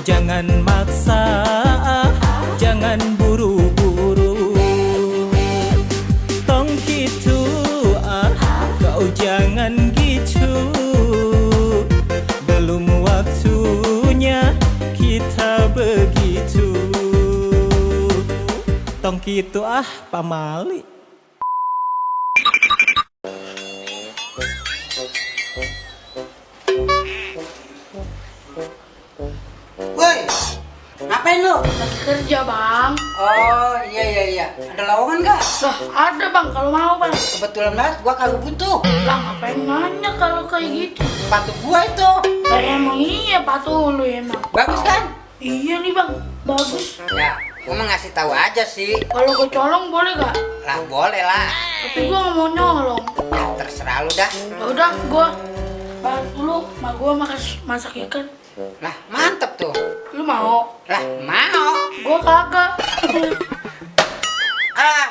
Jangan maksa, jangan buru-buru. Tong gitu, kau jangan gitu. Belum waktunya kita begitu. Tong gitu Pak Mali. Woi, ngapain lu? Lagi kerja bang. Oh iya. Ada lowongan nggak? Lah ada bang kalau mau bang. Kebetulan banget gua kagak butuh. Lah ngapain nanya kalau kayak gitu? Sepatu gua itu. Emang iya patuh lu emang. Bagus kan? Iya nih bang, bagus. Ya, gua mau ngasih tahu aja sih. Kalau gue colong boleh gak? Lah boleh lah. Tapi gue gak mau nyolong. Ya terserah lu dah. Udah gue dulu mak gue masak ikan. Lah mantep tuh. Lu mau? Lah mau. Gue kagak.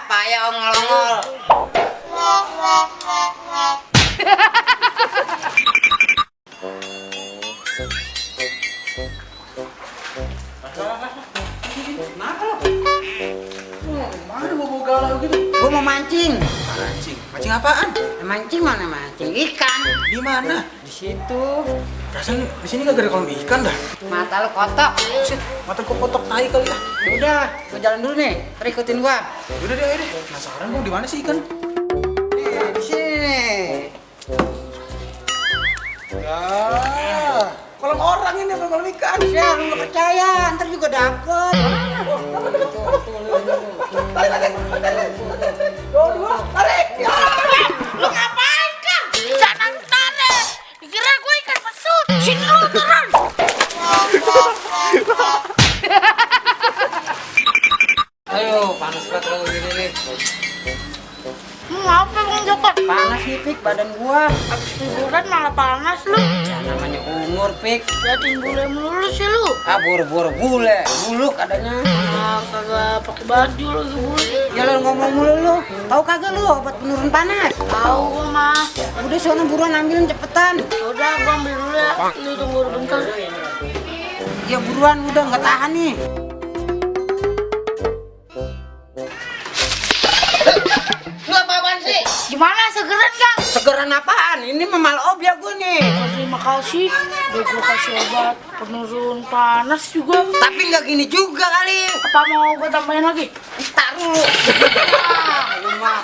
Payah ongol-ongol. Kenapa lo? Mana bobo galau gitu? Gua mau mancing. Mancing? Mancing apaan? Mancing mana mancing? Ikan. Di mana? Di situ. Perasaan di sini gak ada kolam ikan dah. Mata lu kotok. Shit, mata gua kotok tai kali ya. Udah, gua jalan dulu nih. Ntar ikutin gua. Udah deh, ayo deh. Penasaran gua di mana sih ikan? Nih, di sini. Ya, kolam orang ini bukan kolam ikan. Ya, lu nggak percaya, ntar juga dapet. Dua, tarik. Ya. Lu ngapain kan? Jangan tarik. Dikira gue ikan pesut. Sini lu turun. Ayo, panas banget kalau gini nih. Apa bang Joko? Panas nih, Pik, badan gua. Abis liburan malah panas lu. Ya namanya umur, Pik. Liatin bule melulu sih lu. Buru-buru bule, buluk adanya. Kagak pakai baju lagi bule. Ya lu ngomong mulu lu. Tahu kagak lu obat penurun panas? Tahu gua mah. Udah sono buruan ambilin cepetan. Udah gua ambil dulu ya. Lu tunggu bentar. Ya buruan udah nggak tahan nih. Lu apaan sih? Gimana segeran Kang? Segeran apaan? Ini memal obyek gue nih. Terima kasih. Udah gua kasih obat penurun panas juga. Tapi nggak gini juga kali. Apa mau gua tambahin lagi? Ntar dulu. Lu mah.